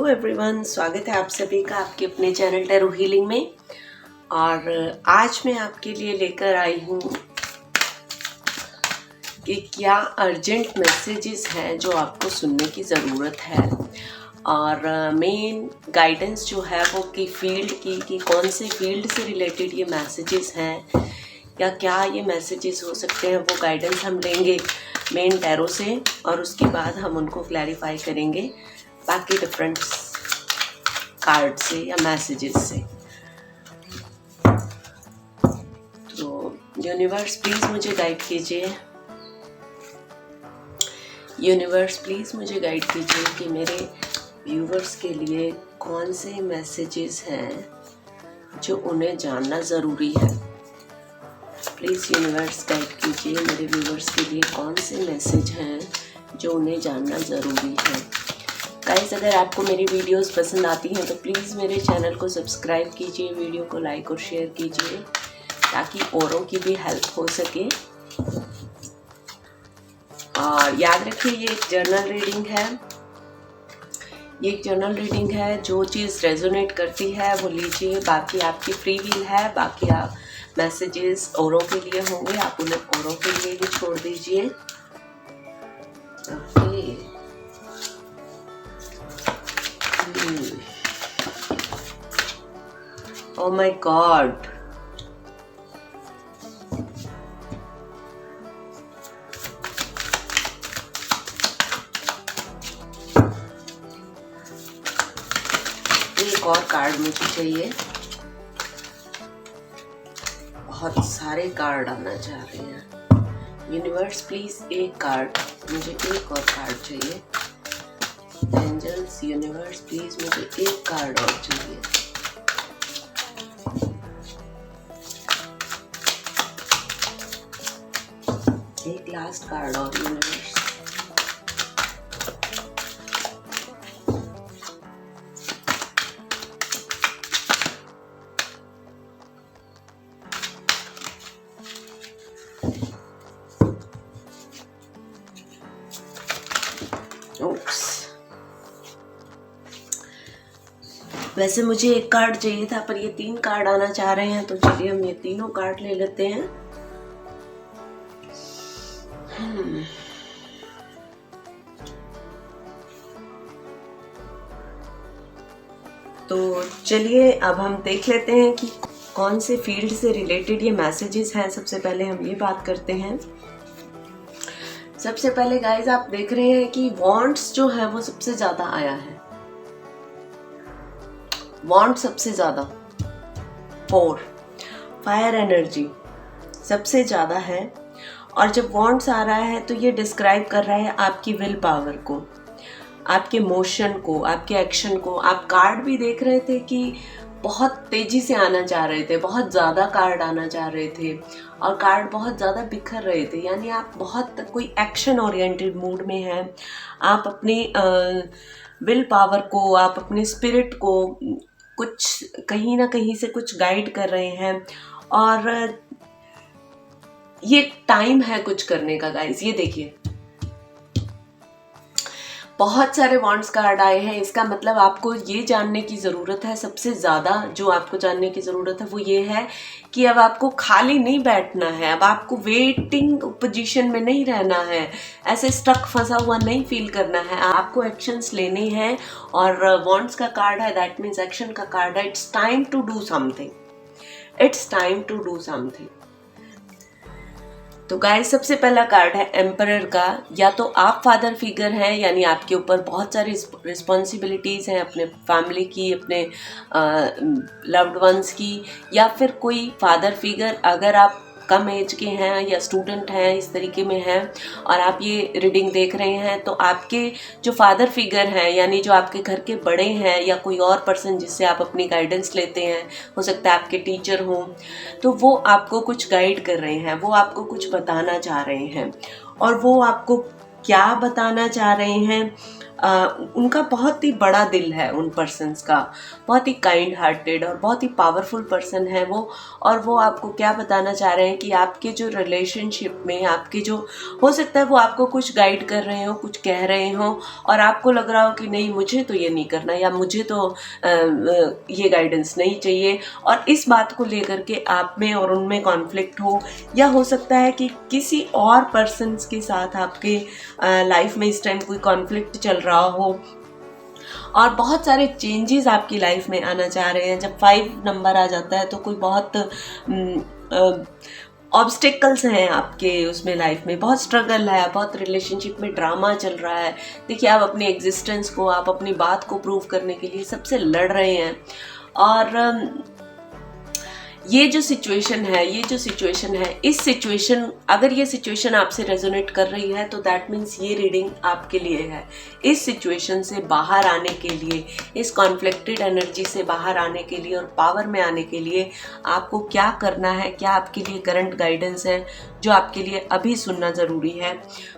Hello everyone, स्वागत है आप सभी का आपके अपने चैनल टैरो हीलिंग में। और आज मैं आपके लिए लेकर आई हूँ कि क्या अर्जेंट मैसेजेस हैं जो आपको सुनने की ज़रूरत है। और मेन गाइडेंस जो है वो कि फील्ड की कि कौन से फील्ड से रिलेटेड ये मैसेजेस हैं या क्या ये मैसेजेस हो सकते हैं, वो गाइडेंस हम लेंगे मेन टैरो से और उसके बाद हम उनको क्लैरिफाई करेंगे बाकी डिफरेंट कार्ड से या मैसेजेस से। तो यूनिवर्स प्लीज़ मुझे गाइड कीजिए, यूनिवर्स प्लीज़ मुझे गाइड कीजिए कि मेरे व्यूवर्स के लिए कौन से मैसेजेस हैं जो उन्हें जानना ज़रूरी है। प्लीज़ यूनिवर्स गाइड कीजिए मेरे व्यूवर्स के लिए कौन से मैसेज हैं जो उन्हें जानना ज़रूरी है। गाइस, अगर आपको मेरी वीडियोस पसंद आती हैं तो प्लीज़ मेरे चैनल को सब्सक्राइब कीजिए, वीडियो को लाइक और शेयर कीजिए ताकि औरों की भी हेल्प हो सके। और याद रखिए ये एक जर्नल रीडिंग है, ये एक जर्नल रीडिंग है। जो चीज़ रेजोनेट करती है वो लीजिए, बाकी आपकी फ्री विल है। बाकी आप मैसेजेस औरों के लिए होंगे, आप उन्हें औरों के लिए ही छोड़ दीजिए। ओके, oh my god, एक और कार्ड मुझे चाहिए। बहुत सारे कार्ड आना चाह रहे हैं। यूनिवर्स प्लीज एक कार्ड, मुझे एक और कार्ड चाहिए। एंजल्स, यूनिवर्स प्लीज मुझे एक कार्ड और चाहिए। एक लास्ट कार्ड और यूनिवर्स। वैसे मुझे एक कार्ड चाहिए था पर ये 3 कार्ड आना चाह रहे हैं, तो चलिए हम ये तीनों कार्ड ले लेते हैं। तो चलिए अब हम देख लेते हैं कि कौन से फील्ड से रिलेटेड ये मैसेजेस हैं। सबसे पहले हम ये बात करते हैं। सबसे पहले गाइस, आप देख रहे हैं कि वॉन्ट्स जो है वो सबसे ज्यादा आया है। वॉन्ट सबसे ज्यादा 4, फायर एनर्जी सबसे ज्यादा है। और जब वॉन्ट्स आ रहा है तो ये डिस्क्राइब कर रहा है आपकी विल पावर को, आपके मोशन को, आपके एक्शन को। आप कार्ड भी देख रहे थे कि बहुत तेजी से आना चाह रहे थे, बहुत ज़्यादा कार्ड आना चाह रहे थे और कार्ड बहुत ज़्यादा बिखर रहे थे। यानी आप बहुत कोई एक्शन ओरिएंटेड मूड में हैं। आप अपनी विल पावर को, आप अपने स्पिरिट को कुछ कहीं ना कहीं से कुछ गाइड कर रहे हैं। और ये टाइम है कुछ करने का गाइस। ये देखिए बहुत सारे वॉन्ट्स कार्ड आए हैं। इसका मतलब आपको ये जानने की ज़रूरत है, सबसे ज़्यादा जो आपको जानने की ज़रूरत है वो ये है कि अब आपको खाली नहीं बैठना है, अब आपको वेटिंग पोजीशन में नहीं रहना है, ऐसे स्टक फंसा हुआ नहीं फील करना है। आपको एक्शंस लेने हैं। और वॉन्ट्स का कार्ड है, दैट मीन्स एक्शन का कार्ड है। It's time to do something, it's time to do something. तो गाइस, सबसे पहला कार्ड है एम्परर का। या तो आप फादर फिगर हैं, यानी आपके ऊपर बहुत सारी रिस्पॉन्सिबिलिटीज़ हैं अपने फैमिली की, अपने लव्ड वंस की, या फिर कोई फादर फिगर अगर आप कम एज के हैं या स्टूडेंट हैं, इस तरीके में हैं और आप ये रीडिंग देख रहे हैं, तो आपके जो फादर फिगर हैं यानी जो आपके घर के बड़े हैं या कोई और पर्सन जिससे आप अपनी गाइडेंस लेते हैं, हो सकता है आपके टीचर हों, तो वो आपको कुछ गाइड कर रहे हैं, वो आपको कुछ बताना चाह रहे हैं। और वो आपको क्या बताना चाह रहे हैं उनका बहुत ही बड़ा दिल है उन पर्सन्स का, बहुत ही काइंड हार्टेड और बहुत ही पावरफुल पर्सन है वो। और वो आपको क्या बताना चाह रहे हैं कि आपके जो रिलेशनशिप में आपके जो, हो सकता है वो आपको कुछ गाइड कर रहे हो, कुछ कह रहे हो और आपको लग रहा हो कि नहीं मुझे तो ये नहीं करना या मुझे तो ये गाइडेंस नहीं चाहिए, और इस बात को लेकर के आप में और उनमें कॉन्फ्लिक्ट हो, या हो सकता है कि किसी और पर्सन्स के साथ आपके लाइफ में इस टाइम कोई कॉन्फ्लिक्ट चल रहा हो और बहुत सारे चेंजेस आपकी लाइफ में आना चाह रहे हैं। जब 5 नंबर आ जाता है तो कोई बहुत ऑब्स्टिकल्स हैं आपके उसमें, लाइफ में बहुत स्ट्रगल है, बहुत रिलेशनशिप में ड्रामा चल रहा है। देखिए आप अपनी एग्जिस्टेंस को, आप अपनी बात को प्रूव करने के लिए सबसे लड़ रहे हैं। और ये जो सिचुएशन है, इस सिचुएशन, अगर ये सिचुएशन आपसे रेजोनेट कर रही है तो दैट मीन्स ये रीडिंग आपके लिए है। इस सिचुएशन से बाहर आने के लिए, इस कॉन्फ्लिक्टेड एनर्जी से बाहर आने के लिए और पावर में आने के लिए आपको क्या करना है, क्या आपके लिए करंट गाइडेंस है जो आपके लिए अभी सुनना ज़रूरी है,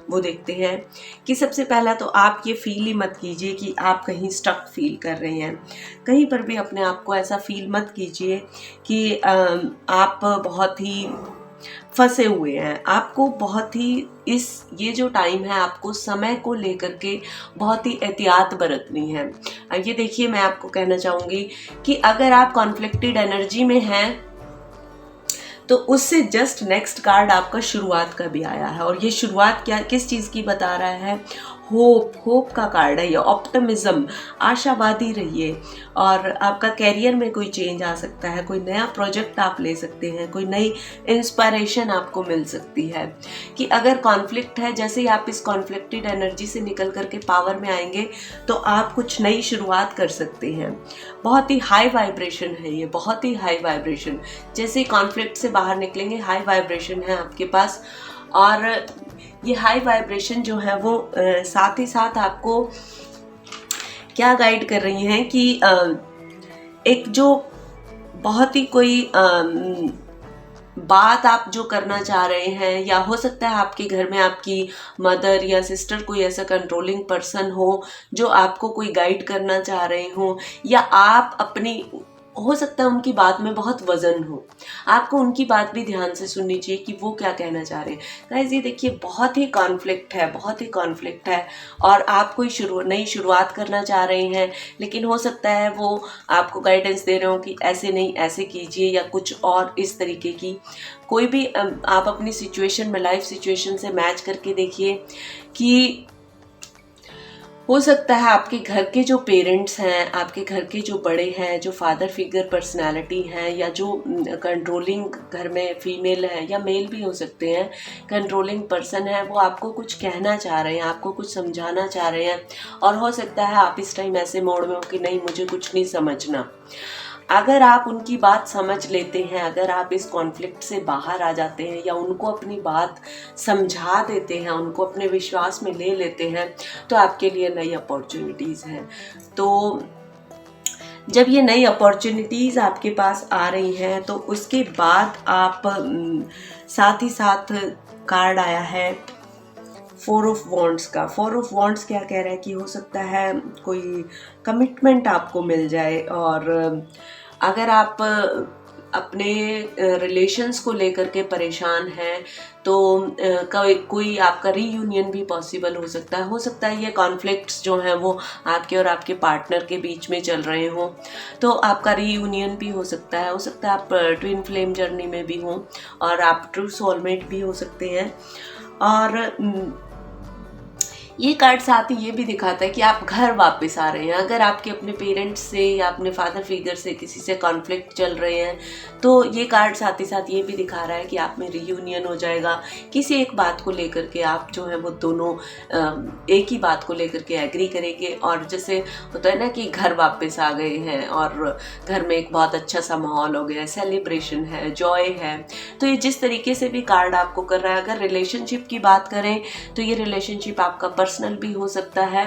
वो देखते हैं। कि सबसे पहला तो आप ये फील ही मत कीजिए कि आप कहीं स्टक फील कर रहे हैं। कहीं पर भी अपने आप को ऐसा फील मत कीजिए कि आप बहुत ही फंसे हुए हैं। आपको बहुत ही ये जो टाइम है, आपको समय को लेकर के बहुत ही एहतियात बरतनी है। अब ये देखिए, मैं आपको कहना चाहूँगी कि अगर आप कॉन्फ्लिक्टेड एनर्जी में हैं तो उससे जस्ट नेक्स्ट कार्ड आपका शुरुआत का भी आया है, और ये शुरुआत किस चीज़ की बता रहा है? होप का कार्ड है ये, ऑप्टिमिज्म, आशावादी रहिए। और आपका कैरियर में कोई चेंज आ सकता है, कोई नया प्रोजेक्ट आप ले सकते हैं, कोई नई इंस्पिरेशन आपको मिल सकती है। कि अगर कॉन्फ्लिक्ट है, जैसे ही आप इस कॉन्फ्लिक्टेड एनर्जी से निकल करके पावर में आएंगे तो आप कुछ नई शुरुआत कर सकते हैं। बहुत ही हाई वाइब्रेशन है ये, बहुत ही हाई वाइब्रेशन। जैसे ही कॉन्फ्लिक्ट से बाहर निकलेंगे, हाई वाइब्रेशन है आपके पास। और ये हाई वाइब्रेशन जो है वो साथ ही साथ आपको क्या गाइड कर रही हैं कि एक जो बहुत ही कोई बात आप जो करना चाह रहे हैं, या हो सकता है आपके घर में आपकी मदर या सिस्टर कोई ऐसा कंट्रोलिंग पर्सन हो जो आपको कोई गाइड करना चाह रहे हो, या आप अपनी, हो सकता है उनकी बात में बहुत वजन हो, आपको उनकी बात भी ध्यान से सुननी चाहिए कि वो क्या कहना चाह रहे हैं। गाइस ये देखिए, बहुत ही कॉन्फ्लिक्ट है और आप कोई नई शुरुआत करना चाह रहे हैं, लेकिन हो सकता है वो आपको गाइडेंस दे रहे हो कि ऐसे नहीं, ऐसे कीजिए, या कुछ और इस तरीके की कोई भी आप अपनी सिचुएशन में, लाइफ सिचुएशन से मैच करके देखिए कि हो सकता है आपके घर के जो पेरेंट्स हैं, आपके घर के जो बड़े हैं, जो फादर फिगर पर्सनालिटी हैं, या जो कंट्रोलिंग घर में फीमेल है या मेल भी हो सकते हैं, कंट्रोलिंग पर्सन है, वो आपको कुछ कहना चाह रहे हैं, आपको कुछ समझाना चाह रहे हैं। और हो सकता है आप इस टाइम ऐसे मोड में हो कि नहीं, मुझे कुछ नहीं समझना। अगर आप उनकी बात समझ लेते हैं, अगर आप इस कॉन्फ्लिक्ट से बाहर आ जाते हैं या उनको अपनी बात समझा देते हैं, उनको अपने विश्वास में ले लेते हैं, तो आपके लिए नई अपॉर्चुनिटीज़ हैं। तो जब ये नई अपॉर्चुनिटीज़ आपके पास आ रही हैं तो उसके बाद आप साथ ही साथ कार्ड आया है 4 ऑफ वॉन्ड्स का। 4 ऑफ वॉन्ड्स क्या कह रहा है कि हो सकता है कोई कमिटमेंट आपको मिल जाए, और अगर आप अपने रिलेशंस को लेकर के परेशान हैं तो कोई आपका रीयूनियन भी पॉसिबल हो सकता है। हो सकता है ये कॉन्फ्लिक्ट्स जो हैं वो आपके और आपके पार्टनर के बीच में चल रहे हों, तो आपका रीयूनियन भी हो सकता है। आप ट्विन फ्लेम जर्नी में भी हों, और आप ट्रू सोलमेट भी हो सकते हैं। और ये कार्ड साथ ही ये भी दिखाता है कि आप घर वापस आ रहे हैं। अगर आपके अपने पेरेंट्स से या अपने फादर फिगर से किसी से कॉन्फ्लिक्ट चल रहे हैं, तो ये कार्ड साथ ही साथ ये भी दिखा रहा है कि आप में रीयूनियन हो जाएगा। किसी एक बात को लेकर के आप जो है वो दोनों एक ही बात को लेकर के एग्री करेंगे, और जैसे होता है ना कि घर वापस आ गए हैं और घर में एक बहुत अच्छा सा माहौल हो गया है, सेलिब्रेशन है, जॉय है। तो ये जिस तरीके से भी कार्ड आपको कर रहा है, अगर रिलेशनशिप की बात करें तो ये रिलेशनशिप आपका पर्सनल भी हो सकता है,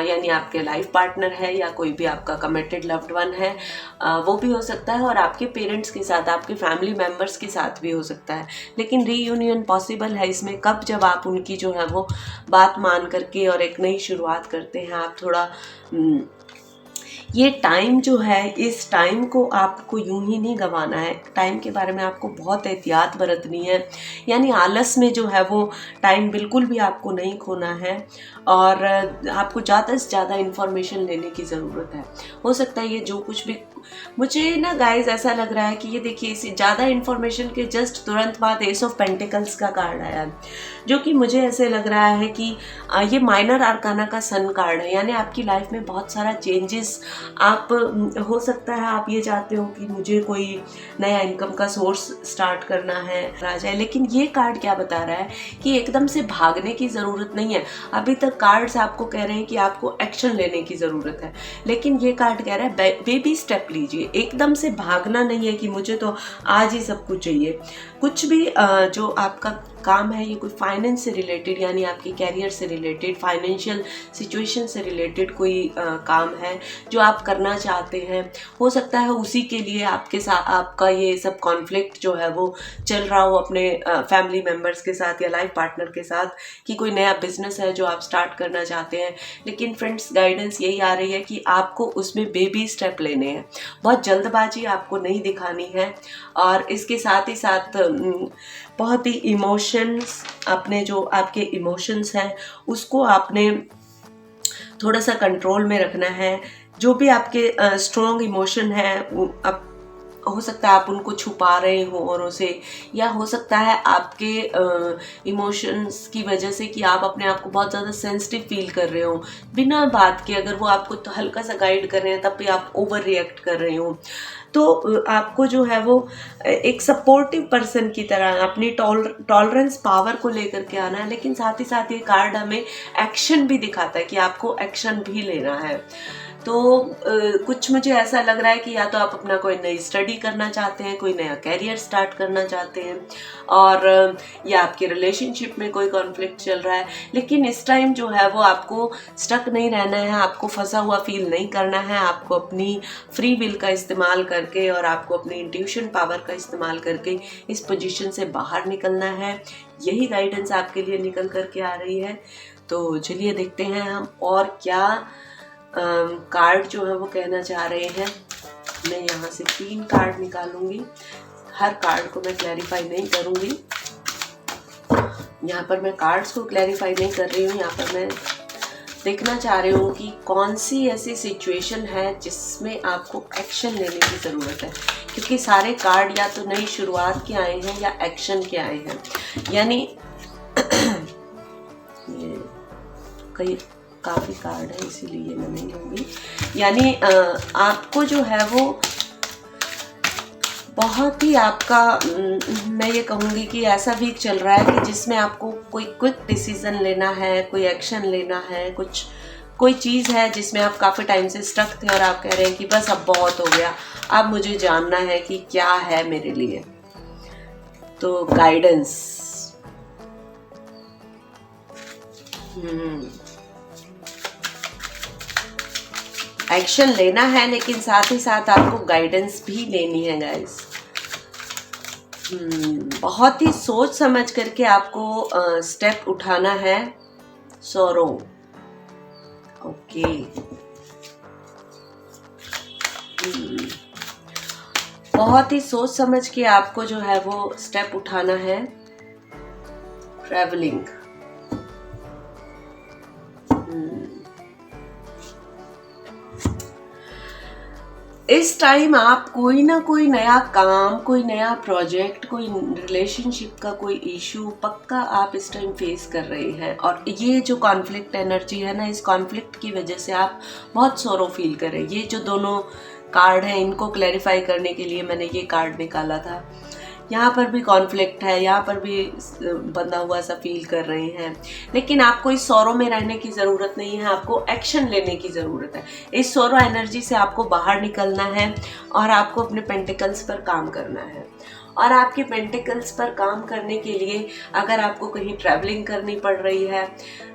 यानी आपके लाइफ पार्टनर है या कोई भी आपका कमिटेड लव्ड वन है, वो भी हो सकता है, और आपके पेरेंट्स के साथ, आपके फैमिली मेम्बर्स के साथ भी हो सकता है। लेकिन रीयूनियन पॉसिबल है इसमें कब, जब आप उनकी जो है वो बात मान करके और एक नई शुरुआत करते हैं। आप थोड़ा ये टाइम जो है, इस टाइम को आपको यूं ही नहीं गंवाना है। टाइम के बारे में आपको बहुत एहतियात बरतनी है, यानी आलस में जो है वो टाइम बिल्कुल भी आपको नहीं खोना है, और आपको ज़्यादा से ज़्यादा इन्फॉर्मेशन लेने की ज़रूरत है। हो सकता है ये जो कुछ भी, मुझे ना गाइज ऐसा लग रहा है कि ये देखिए, इसे ज़्यादा इन्फॉर्मेशन के जस्ट तुरंत बाद एस ऑफ पेंटिकल्स का कार्ड आया, जो कि मुझे ऐसे लग रहा है कि ये माइनर आर्काना का सन कार्ड है, यानी आपकी लाइफ में बहुत सारा चेंजेस आप, हो सकता है आप ये चाहते हो कि मुझे कोई नया इनकम का सोर्स स्टार्ट करना है, राजा है। लेकिन ये कार्ड क्या बता रहा है कि एकदम से भागने की ज़रूरत नहीं है। अभी तक कार्ड्स आपको कह रहे हैं कि आपको एक्शन लेने की ज़रूरत है, लेकिन ये कार्ड कह रहा है बेबी स्टेप लीजिए। एकदम से भागना नहीं है कि मुझे तो आज ही सब कुछ चाहिए। कुछ भी जो आपका काम है, ये कोई फाइनेंस से रिलेटेड, यानी आपके कैरियर से रिलेटेड, फाइनेंशियल सिचुएशन से रिलेटेड कोई काम है जो आप करना चाहते हैं। हो सकता है उसी के लिए आपके साथ आपका ये सब कॉन्फ्लिक्ट जो है वो चल रहा हो अपने फैमिली मेम्बर्स के साथ या लाइफ पार्टनर के साथ, कि कोई नया बिजनेस है जो आप स्टार्ट करना चाहते हैं। लेकिन फ्रेंड्स, गाइडेंस यही आ रही है कि आपको उसमें बेबी स्टेप लेने हैं, बहुत जल्दबाजी आपको नहीं दिखानी है। और इसके साथ ही साथ बहुत ही इमोशंस, अपने जो आपके इमोशंस हैं उसको आपने थोड़ा सा कंट्रोल में रखना है। जो भी आपके स्ट्रॉन्ग इमोशन है, अब हो सकता है आप उनको छुपा रहे हो औरों से, या हो सकता है आपके इमोशंस की वजह से कि आप अपने आप को बहुत ज़्यादा सेंसिटिव फील कर रहे हो बिना बात के। अगर वो आपको तो हल्का सा गाइड कर रहे हैं तब भी आप ओवर रिएक्ट कर रहे हो। तो आपको जो है वो एक सपोर्टिव पर्सन की तरह अपनी टॉलरेंस पावर को लेकर के आना है। लेकिन साथ ही साथ ये कार्ड हमें एक्शन भी दिखाता है कि आपको एक्शन भी लेना है। तो कुछ मुझे ऐसा लग रहा है कि या तो आप अपना कोई नई स्टडी करना चाहते हैं, कोई नया कैरियर स्टार्ट करना चाहते हैं, और या आपके रिलेशनशिप में कोई कॉन्फ्लिक्ट चल रहा है। लेकिन इस टाइम जो है वो आपको स्टक नहीं रहना है, आपको फंसा हुआ फील नहीं करना है। आपको अपनी फ्री विल का इस्तेमाल करके और आपको अपनी इंट्यूशन पावर का इस्तेमाल करके इस पोजीशन से बाहर निकलना है। यही गाइडेंस आपके लिए निकल करके आ रही है। तो चलिए देखते हैं हम और क्या कार्ड जो है वो कहना चाह रहे हैं। मैं यहाँ से 3 कार्ड निकालूंगी, हर कार्ड को मैं क्लैरिफाई नहीं करूंगी। यहाँ पर मैं कार्ड्स को क्लैरिफाई नहीं कर रही हूँ, यहाँ पर मैं देखना चाह रही हूँ कि कौन सी ऐसी सिचुएशन है जिसमें आपको एक्शन लेने की ज़रूरत है, क्योंकि सारे कार्ड या तो नई शुरुआत के आए हैं या एक्शन के आए हैं। यानी ये कई काफ़ी कार्ड है इसीलिए मैं नहीं लूँगी। यानी आपको जो है वो बहुत ही आपका, मैं ये कहूँगी कि ऐसा वीक चल रहा है कि जिसमें आपको कोई क्विक डिसीजन लेना है, कोई एक्शन लेना है, कोई चीज़ है जिसमें आप काफ़ी टाइम से स्टक थे और आप कह रहे हैं कि बस अब बहुत हो गया, अब मुझे जानना है कि क्या है मेरे लिए। तो गाइडेंस, एक्शन लेना है, लेकिन साथ ही साथ आपको गाइडेंस भी लेनी है गाइस। बहुत ही सोच समझ करके आपको स्टेप उठाना है। सोरो, ओके। बहुत ही सोच समझ के आपको जो है वो स्टेप उठाना है। ट्रैवलिंग, इस टाइम आप कोई ना कोई नया काम, कोई नया प्रोजेक्ट, कोई रिलेशनशिप का कोई इशू पक्का आप इस टाइम फेस कर रहे हैं। और ये जो कॉन्फ्लिक्ट एनर्जी है ना, इस कॉन्फ्लिक्ट की वजह से आप बहुत सोरो फील कर रहे हैं। ये जो दोनों कार्ड हैं इनको क्लैरिफाई करने के लिए मैंने ये कार्ड निकाला था। यहाँ पर भी कॉन्फ्लिक्ट है, यहाँ पर भी बंधा हुआ सा फील कर रहे हैं, लेकिन आपको इस सोरो में रहने की ज़रूरत नहीं है, आपको एक्शन लेने की ज़रूरत है। इस सोरो एनर्जी से आपको बाहर निकलना है और आपको अपने पेंटिकल्स पर काम करना है। और आपके पेंटिकल्स पर काम करने के लिए अगर आपको कहीं ट्रैवलिंग करनी पड़ रही है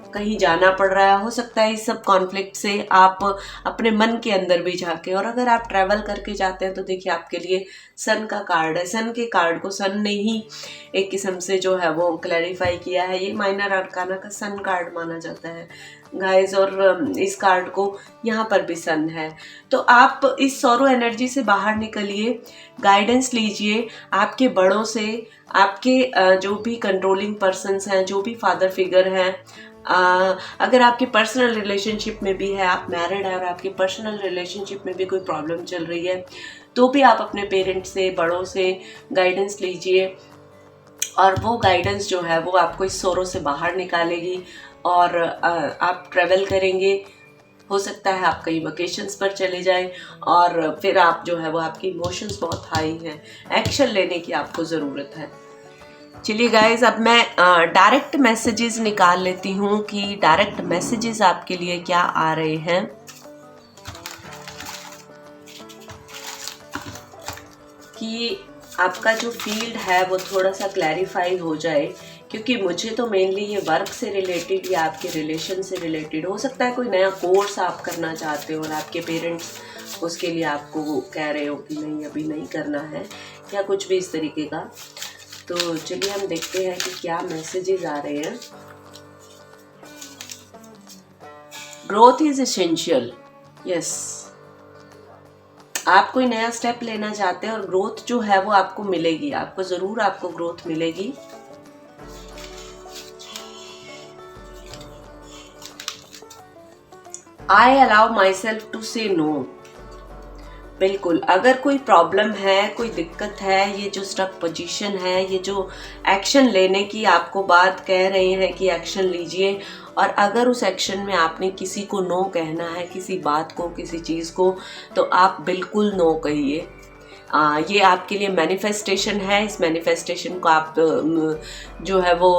कहीं जाना पड़ रहा है, हो सकता है इस सब कॉन्फ्लिक्ट से आप अपने मन के अंदर भी जाके, और अगर आप ट्रैवल करके जाते हैं तो देखिए आपके लिए सन का कार्ड है। सन के कार्ड को सन ने ही एक किस्म से जो है वो क्लैरिफाई किया है। ये माइनर अरकाना का सन कार्ड माना जाता है गाइस, और इस कार्ड को यहाँ पर भी सन है। तो आप इस सौरो एनर्जी से बाहर निकलिए, गाइडेंस लीजिए आपके बड़ों से, आपके जो भी कंट्रोलिंग पर्सन्स हैं, जो भी फादर फिगर हैं। अगर आपकी पर्सनल रिलेशनशिप में भी है, आप मैरिड है और आपकी पर्सनल रिलेशनशिप में भी कोई प्रॉब्लम चल रही है, तो भी आप अपने पेरेंट्स से, बड़ों से गाइडेंस लीजिए, और वो गाइडेंस जो है वो आपको इस सोरो से बाहर निकालेगी और आप ट्रैवल करेंगे। हो सकता है आप कहीं वेकेशंस पर चले जाएं, और फिर आप जो है वो आपकी इमोशंस बहुत हाई हैं, एक्शन लेने की आपको ज़रूरत है। चलिए गाइज, अब मैं डायरेक्ट मैसेजेस निकाल लेती हूँ कि डायरेक्ट मैसेजेस आपके लिए क्या आ रहे हैं। कि आपका जो फील्ड है वो थोड़ा सा क्लैरिफाई हो जाए, क्योंकि मुझे तो मेनली ये वर्क से रिलेटेड या आपके रिलेशन से रिलेटेड हो सकता है। कोई नया कोर्स आप करना चाहते हो और आपके पेरेंट्स उसके लिए आपको कह रहे हो कि नहीं अभी नहीं करना है, या कुछ भी इस तरीके का। तो चलिए हम देखते हैं कि क्या मैसेजेस आ रहे हैं। Growth is essential, yes. आप कोई नया स्टेप लेना चाहते हैं और ग्रोथ जो है वो आपको मिलेगी, आपको जरूर आपको ग्रोथ मिलेगी। I allow myself to say no. बिल्कुल, अगर कोई प्रॉब्लम है, कोई दिक्कत है, ये जो स्टक पोजीशन है, ये जो एक्शन लेने की आपको बात कह रहे हैं कि एक्शन लीजिए, और अगर उस एक्शन में आपने किसी को नो कहना है, किसी बात को, किसी चीज़ को, तो आप बिल्कुल नो कहिए। ये आपके लिए मैनिफेस्टेशन है। इस मैनिफेस्टेशन को आप जो है वो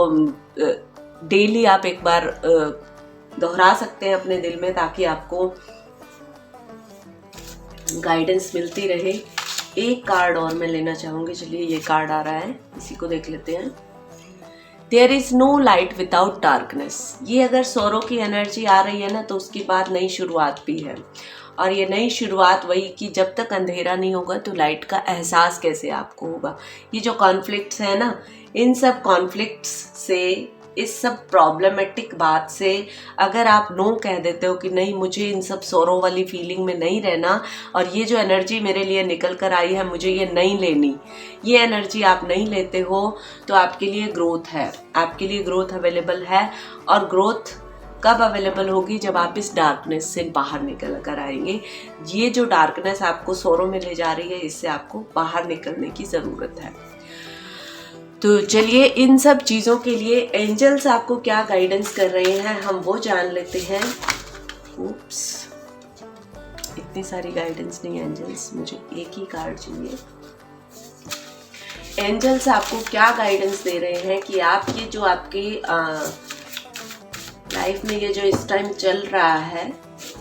डेली आप एक बार दोहरा सकते हैं अपने दिल में, ताकि आपको गाइडेंस मिलती रहे। एक कार्ड और मैं लेना चाहूंगी। चलिए, ये कार्ड आ रहा है, इसी को देख लेते हैं। There is no light without darkness. ये अगर सौरों की एनर्जी आ रही है ना, तो उसकी बात नई शुरुआत भी है। और ये नई शुरुआत वही कि जब तक अंधेरा नहीं होगा तो लाइट का एहसास कैसे आपको होगा। ये जो कॉन्फ्लिक्ट्स है ना, इन सब कॉन्फ्लिक्ट्स से, इस सब प्रॉब्लमेटिक बात से अगर आप नो कह देते हो कि नहीं, मुझे इन सब सौरों वाली फीलिंग में नहीं रहना, और ये जो एनर्जी मेरे लिए निकल कर आई है मुझे ये नहीं लेनी, ये एनर्जी आप नहीं लेते हो, तो आपके लिए ग्रोथ है, आपके लिए ग्रोथ अवेलेबल है। और ग्रोथ कब अवेलेबल होगी? जब आप इस डार्कनेस से बाहर निकल कर आएंगे। ये जो डार्कनेस आपको सौरों में ले जा रही है, इससे आपको बाहर निकलने की ज़रूरत है। तो चलिए, इन सब चीज़ों के लिए एंजल्स आपको क्या गाइडेंस कर रहे हैं हम वो जान लेते हैं। उप्स, इतनी सारी गाइडेंस नहीं एंजल्स, मुझे एक ही कार्ड चाहिए। एंजल्स आपको क्या गाइडेंस दे रहे हैं कि आप ये जो आपके लाइफ में ये जो इस टाइम चल रहा है,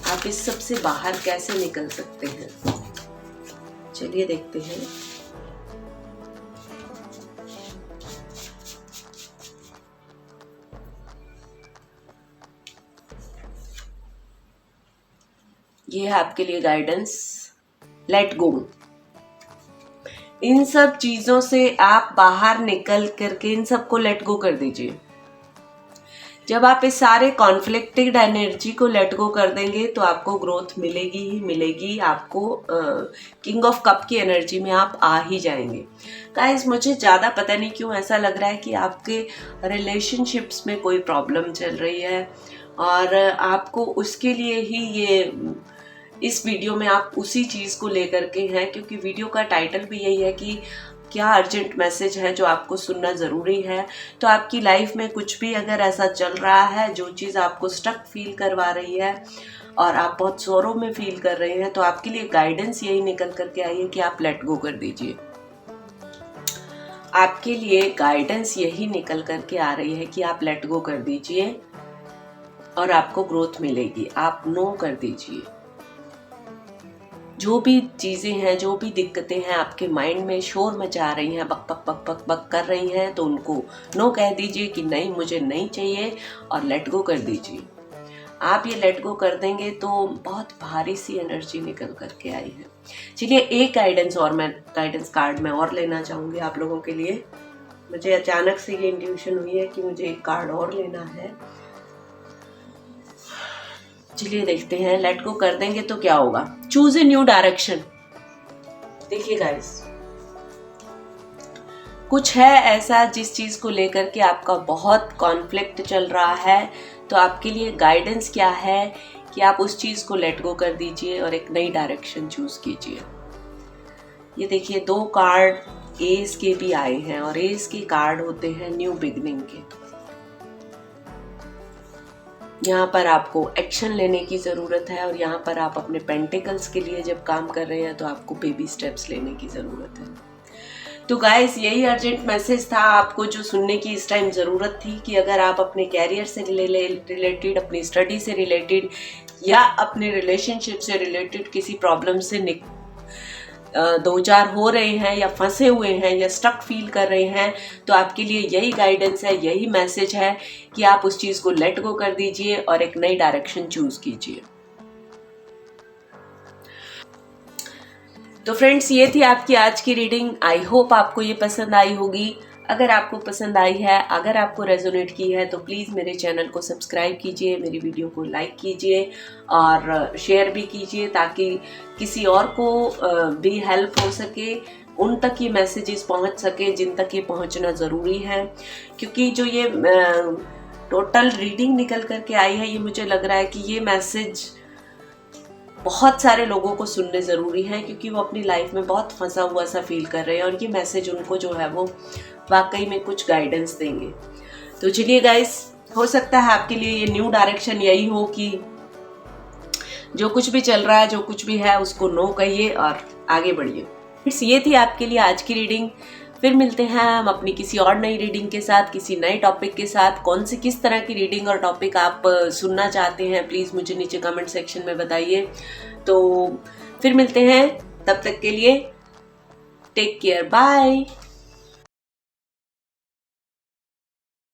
आप इस सब से बाहर कैसे निकल सकते हैं। चलिए देखते हैं। ये है आपके लिए गाइडेंस, लेट गो। इन सब चीजों से आप बाहर निकल करके इन सबको लेट गो कर दीजिए। जब आप इस सारे कॉन्फ्लिक्टेड एनर्जी को लेट गो कर देंगे तो आपको ग्रोथ मिलेगी ही मिलेगी। आपको किंग ऑफ कप की एनर्जी में आप आ ही जाएंगे। गाइस, मुझे ज़्यादा पता नहीं क्यों ऐसा लग रहा है कि आपके रिलेशनशिप्स में कोई प्रॉब्लम चल रही है, और आपको उसके लिए ही ये इस वीडियो में आप उसी चीज़ को लेकर के हैं, क्योंकि वीडियो का टाइटल भी यही है कि क्या अर्जेंट मैसेज है जो आपको सुनना ज़रूरी है। तो आपकी लाइफ में कुछ भी अगर ऐसा चल रहा है, जो चीज़ आपको स्टक फील करवा रही है और आप बहुत सौरों में फील कर रहे हैं, तो आपके लिए गाइडेंस यही निकल करके आई है कि आप लेट गो कर दीजिए। आपके लिए गाइडेंस यही निकल करके आ रही है कि आप लेट गो कर दीजिए और आपको ग्रोथ मिलेगी। आप नो कर दीजिए। जो भी चीज़ें हैं, जो भी दिक्कतें हैं आपके माइंड में शोर मचा रही हैं, बक बक बक बक बक कर रही हैं, तो उनको नो कह दीजिए कि नहीं, मुझे नहीं चाहिए, और लेट गो कर दीजिए। आप ये लेट गो कर देंगे तो बहुत भारी सी एनर्जी निकल करके आई है। चलिए एक गाइडेंस और, मैं गाइडेंस कार्ड में और लेना चाहूँगी आप लोगों के लिए। मुझे अचानक से ये इंट्यूशन हुई है कि मुझे एक कार्ड और लेना है। चलिए देखते हैं, लेट गो कर देंगे तो क्या होगा। Choose a new direction. देखिए गाइस, कुछ है ऐसा जिस चीज को लेकर के आपका बहुत कॉन्फ्लिक्ट चल रहा है, तो आपके लिए गाइडेंस क्या है कि आप उस चीज को लेट गो कर दीजिए और एक नई डायरेक्शन चूज कीजिए। ये देखिए 2 कार्ड एस के भी आए हैं, और एस के कार्ड होते हैं न्यू बिगनिंग के। यहाँ पर आपको एक्शन लेने की ज़रूरत है, और यहाँ पर आप अपने पेंटिकल्स के लिए जब काम कर रहे हैं तो आपको बेबी स्टेप्स लेने की ज़रूरत है। तो गाइस, यही अर्जेंट मैसेज था आपको जो सुनने की इस टाइम ज़रूरत थी, कि अगर आप अपने कैरियर से रिलेटेड, अपनी स्टडी से रिलेटेड, या अपने रिलेशनशिप से रिलेटेड किसी प्रॉब्लम से दो चार हो रहे हैं, या फंसे हुए हैं, या स्टक फील कर रहे हैं, तो आपके लिए यही गाइडेंस है, यही मैसेज है कि आप उस चीज़ को लेट गो कर दीजिए और एक नई डायरेक्शन चूज कीजिए। तो फ्रेंड्स, ये थी आपकी आज की रीडिंग। आई होप आपको ये पसंद आई होगी। अगर आपको पसंद आई है, अगर आपको रेजोनेट की है, तो प्लीज़ मेरे चैनल को सब्सक्राइब कीजिए, मेरी वीडियो को लाइक कीजिए और शेयर भी कीजिए, ताकि किसी और को भी हेल्प हो सके, उन तक ये मैसेजेस पहुंच सके जिन तक ये पहुंचना ज़रूरी है। क्योंकि जो ये टोटल रीडिंग निकल करके आई है, ये मुझे लग रहा है कि ये मैसेज बहुत सारे लोगों को सुनने ज़रूरी है, क्योंकि वो अपनी लाइफ में बहुत फंसा हुआ सा फील कर रहे हैं, और ये मैसेज उनको जो है वो वाकई में कुछ गाइडेंस देंगे। तो चलिए गाइस, हो सकता है आपके लिए ये न्यू डायरेक्शन यही हो कि जो कुछ भी चल रहा है, जो कुछ भी है, उसको नो कहिए और आगे बढ़िए। ये थी आपके लिए आज की रीडिंग। फिर मिलते हैं हम अपनी किसी और नई रीडिंग के साथ, किसी नए टॉपिक के साथ। किस तरह की रीडिंग और टॉपिक आप सुनना चाहते हैं, प्लीज़ मुझे नीचे कमेंट सेक्शन में बताइए। तो फिर मिलते हैं, तब तक के लिए टेक केयर, बाय।